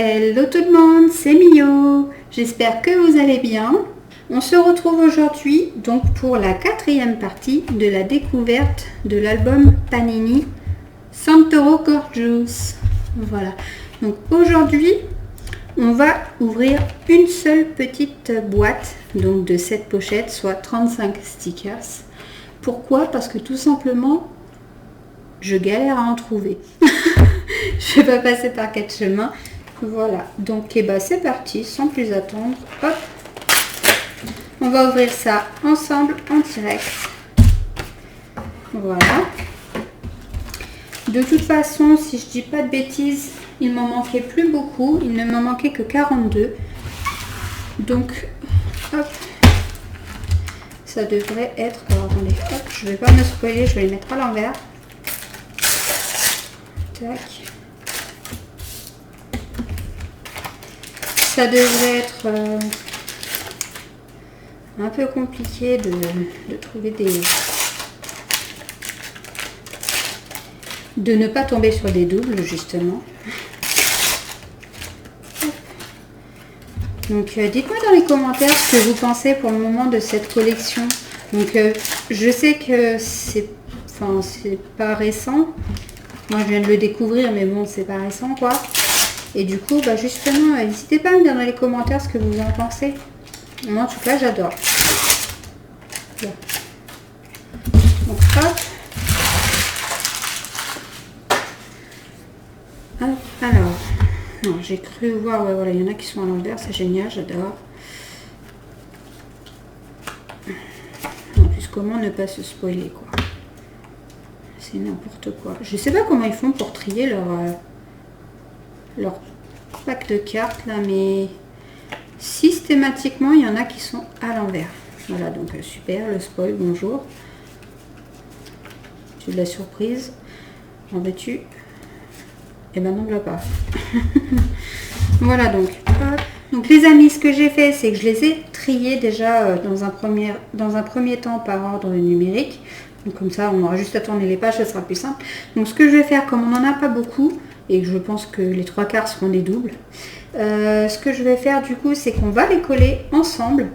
Hello tout le monde, c'est Mio. J'espère que vous allez bien. On se retrouve aujourd'hui donc pour la 4e partie de la découverte de l'album Panini Santoro Gorgeous. Voilà. Donc aujourd'hui, on va ouvrir une seule petite boîte donc de cette pochette, soit 35 stickers. Pourquoi? Parce que tout simplement, je galère à en trouver. Je vais pas passer par 4 chemins. Voilà, donc c'est parti, sans plus attendre. Hop, on va ouvrir ça ensemble en direct. Voilà. De toute façon, si je dis pas de bêtises, il m'en manquait plus beaucoup. Il ne m'en manquait que 42. Donc, hop, ça devrait être... Alors, attendez, hop, je vais pas me spoiler, je vais les mettre à l'envers. Tac. Ça devrait être un peu compliqué de trouver des... de ne pas tomber sur des doubles, justement. Donc, dites-moi dans les commentaires ce que vous pensez pour le moment de cette collection. Donc, je sais que c'est pas récent. Moi, je viens de le découvrir, mais bon, c'est pas récent, quoi. Et du coup, justement, n'hésitez pas à me dire dans les commentaires ce que vous en pensez. Moi, en tout cas, j'adore. Donc, hop. Alors, non, j'ai cru voir, ouais, voilà, il y en a qui sont à l'envers, c'est génial, j'adore. En plus, comment ne pas se spoiler, quoi. C'est n'importe quoi. Je sais pas comment ils font pour trier leur pack de cartes là, mais systématiquement il y en a qui sont à l'envers. Voilà, donc super, le spoil, bonjour. Tu de la surprise, en veux-tu? Et ben non, ne l'a pas. Voilà, donc hop. Donc les amis, ce que j'ai fait, c'est que je les ai triés déjà dans un premier temps par ordre numérique. Donc comme ça, on aura juste à tourner les pages, ça sera plus simple. Donc ce que je vais faire, comme on n'en a pas beaucoup, et que je pense que les 3/4 seront des doubles, ce que je vais faire du coup, c'est qu'on va les coller ensemble.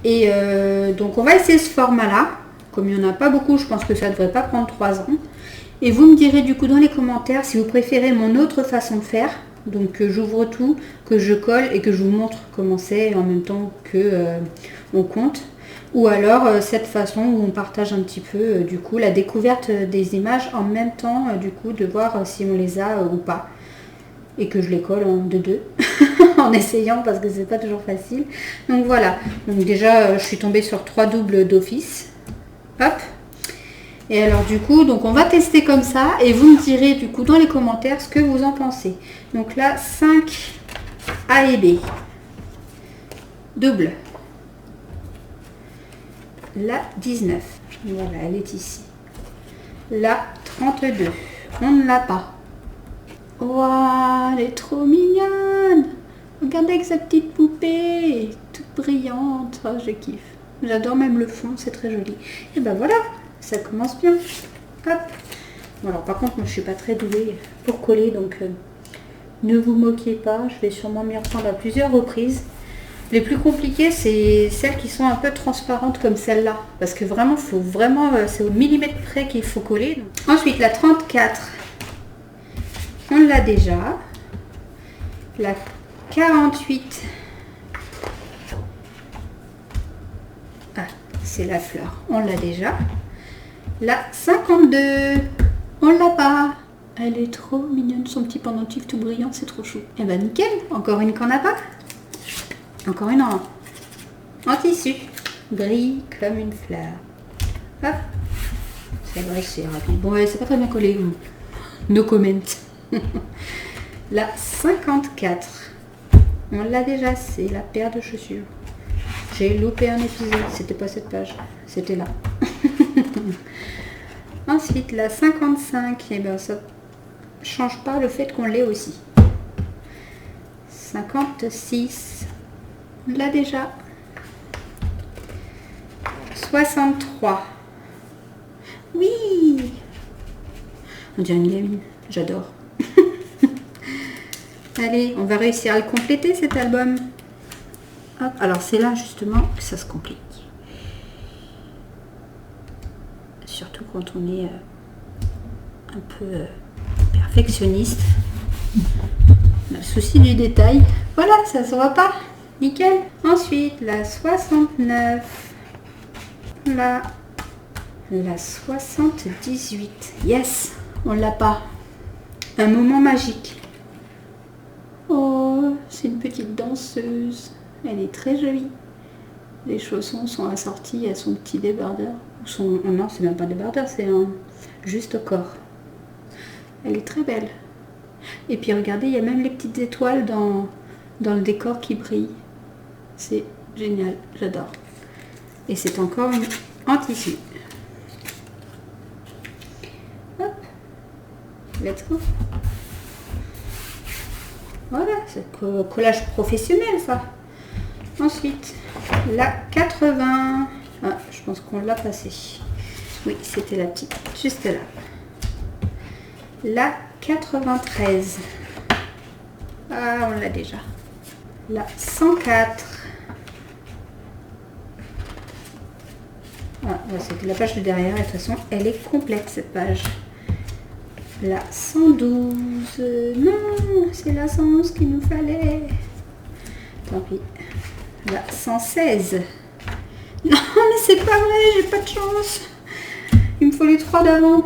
Et donc on va essayer ce format-là. Comme il n'y en a pas beaucoup, je pense que ça ne devrait pas prendre 3 ans. Et vous me direz du coup dans les commentaires si vous préférez mon autre façon de faire. Donc j'ouvre tout, que je colle et que je vous montre comment c'est en même temps que on compte. Ou alors cette façon où on partage un petit peu du coup la découverte des images en même temps du coup de voir si on les a ou pas. Et que je les colle en deux en essayant parce que c'est pas toujours facile. Donc voilà. Donc déjà je suis tombée sur 3 doubles d'office. Hop. Et alors du coup, donc on va tester comme ça et vous me direz du coup dans les commentaires ce que vous en pensez. Donc là, 5 A et B. Double. La 19. Voilà, elle est ici. La 32. On ne l'a pas. Waouh, elle est trop mignonne. Regardez avec sa petite poupée. Toute brillante. Oh, je kiffe. J'adore même le fond, c'est très joli. Et ben voilà. Ça commence bien. Hop. Bon, alors par contre, moi je suis pas très douée pour coller, donc ne vous moquez pas. Je vais sûrement m'y reprendre à plusieurs reprises. Les plus compliquées, c'est celles qui sont un peu transparentes comme celle-là. Parce que vraiment, c'est au millimètre près qu'il faut coller. Donc. Ensuite, la 34. On l'a déjà. La 48. Ah, c'est la fleur. On l'a déjà. La 52, on l'a pas. Elle est trop mignonne, son petit pendentif tout brillant, c'est trop chou. Et ben nickel, encore une qu'on n'a pas. Encore une en tissu. Brille comme une fleur. Hop. C'est vrai que c'est rapide. Bon, c'est pas très bien collé. No comment. La 54. On l'a déjà, c'est la paire de chaussures. J'ai loupé un épisode, c'était pas cette page, c'était là. Ensuite, la 55, et ben ça change pas le fait qu'on l'ait aussi. 56, on l'a déjà. 63. Oui, on dirait une gamine, j'adore. Allez, on va réussir à le compléter cet album. Hop, alors c'est là justement que ça se complique. Surtout quand on est un peu perfectionniste. On a le souci du détail. Voilà, ça se voit pas. Nickel. Ensuite, la 69. Là. La 78. Yes, on l'a pas. Un moment magique. Oh, c'est une petite danseuse. Elle est très jolie. Les chaussons sont assortis à son petit débardeur. Oh non, c'est même pas un débardeur, c'est un juste au corps. Elle est très belle. Et puis regardez, il y a même les petites étoiles dans le décor qui brille. C'est génial, j'adore. Et c'est encore en tissu. Hop, let's go. Voilà, c'est collage professionnel ça. Ensuite, la 80. Ah, je pense qu'on l'a passé. Oui, c'était la petite, juste là. La 93. Ah, on l'a déjà. La 104. Ah, c'était la page de derrière. Et de toute façon, elle est complète cette page. La 112. Non, c'est la 111 qu'il nous fallait. Tant pis. La 116. Non, mais c'est pas vrai, j'ai pas de chance. Il me faut les 3 d'avant.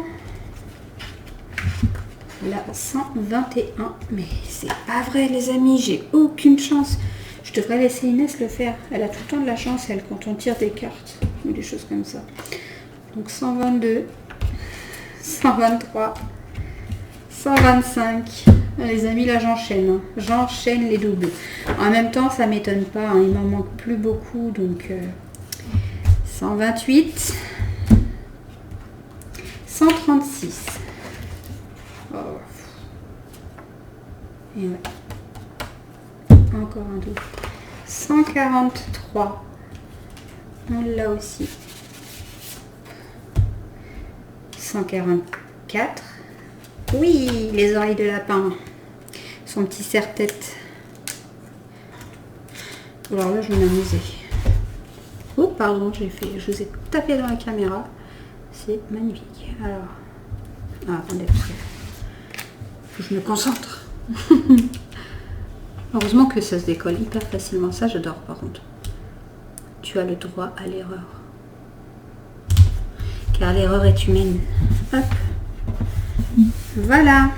La 121. Mais c'est pas vrai, les amis, j'ai aucune chance. Je devrais laisser Inès le faire. Elle a tout le temps de la chance, elle, quand on tire des cartes ou des choses comme ça. Donc 122, 123, 125. Les amis, là j'enchaîne. Hein. J'enchaîne les doubles. En même temps, ça m'étonne pas. Hein. Il m'en manque plus beaucoup. Donc 128, 136. Oh. Et ouais. Encore un double. 143. On l'a aussi. 144. Oui, les oreilles de lapin. Son petit serre-tête. Alors là, je vais m'amuser. Oh, pardon, je vous ai tapé dans la caméra. C'est magnifique. Alors, attendez, parce que faut que je me concentre. Heureusement que ça se décolle hyper facilement. Ça, j'adore par contre. Tu as le droit à l'erreur. Car l'erreur est humaine. Hop. Voilà.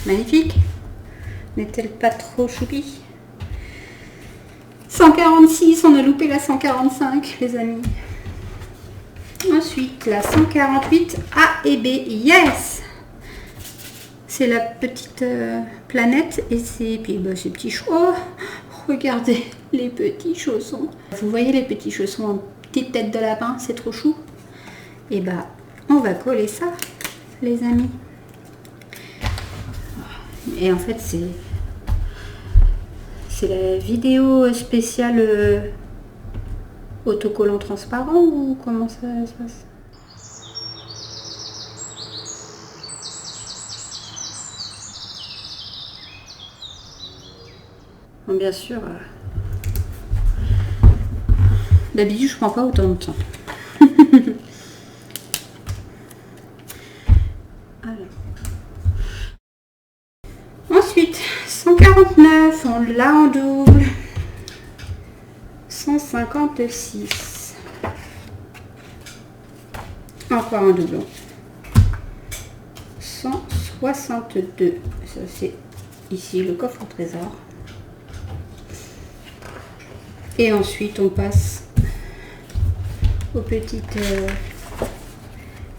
Magnifique. N'est-elle pas trop choupi? 146, on a loupé la 145, les amis. Ensuite, la 148, A et B. Yes! C'est la petite planète et c'est puis ces petits chaussons. Oh, regardez les petits chaussons. Vous voyez les petits chaussons en petite tête de lapin, c'est trop chou. Et bah, on va coller ça, les amis. Et en fait, c'est la vidéo spéciale autocollant transparent ou comment ça se passe? Bon, bien sûr, d'habitude je prends pas autant de temps. Ensuite, 149, on l'a en double. 156. Encore un doublon. 162. Ça, c'est ici le coffre au trésor. Et ensuite, on passe aux petites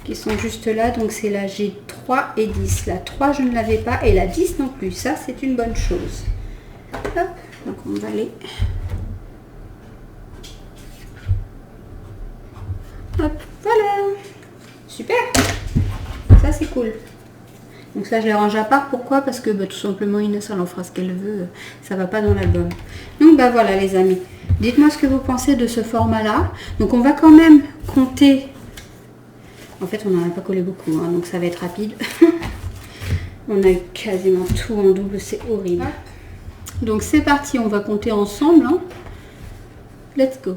qui sont juste là. Donc, c'est la G3 et 10. La 3, je ne l'avais pas. Et la 10 non plus. Ça, c'est une bonne chose. Hop. Donc, on va aller... Hop, voilà. Super. Ça, c'est cool. Donc ça, je les range à part. Pourquoi? Parce que tout simplement, Inès, elle en fera ce qu'elle veut. Ça va pas dans l'album. Donc, voilà, les amis. Dites-moi ce que vous pensez de ce format-là. Donc, on va quand même compter. En fait, on n'en a pas collé beaucoup, hein, donc ça va être rapide. On a quasiment tout en double, c'est horrible. Donc c'est parti, on va compter ensemble. Hein. Let's go.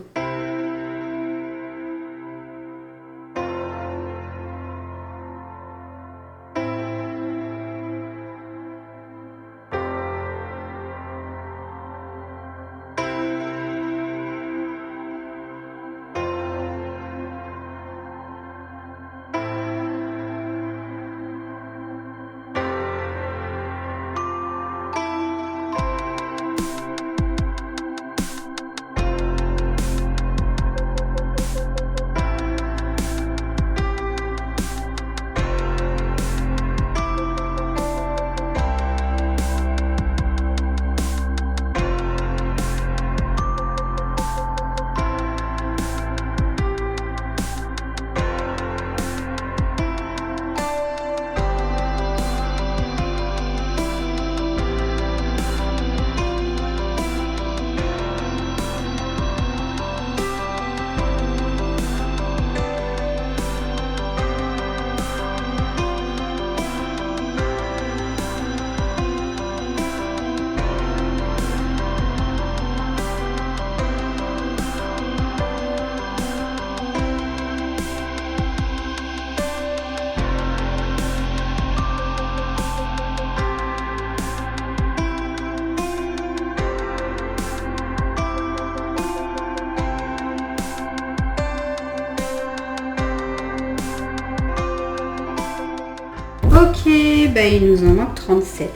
Ok, bah il nous en manque 37.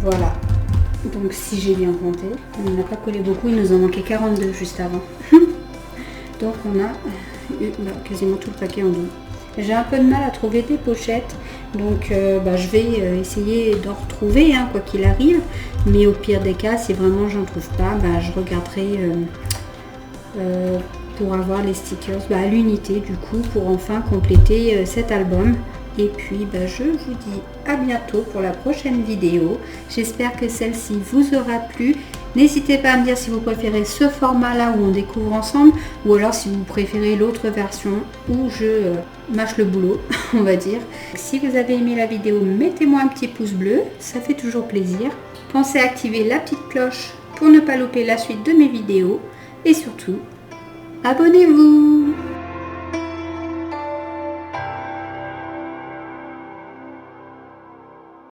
Voilà. Donc si j'ai bien compté, on n'a pas collé beaucoup, il nous en manquait 42 juste avant. Donc on a quasiment tout le paquet en double. J'ai un peu de mal à trouver des pochettes, donc je vais essayer d'en retrouver, hein, quoi qu'il arrive. Mais au pire des cas, si vraiment j'en trouve pas, je regarderai pour avoir les stickers à l'unité du coup, pour enfin compléter cet album. Et puis je vous dis à bientôt pour la prochaine vidéo. J'espère que celle-ci vous aura plu. N'hésitez pas à me dire si vous préférez ce format là où on découvre ensemble, ou alors si vous préférez l'autre version où je mâche le boulot, on va dire. Si vous avez aimé la vidéo, mettez-moi un petit pouce bleu, ça fait toujours plaisir. Pensez à activer la petite cloche pour ne pas louper la suite de mes vidéos. Et surtout, abonnez-vous!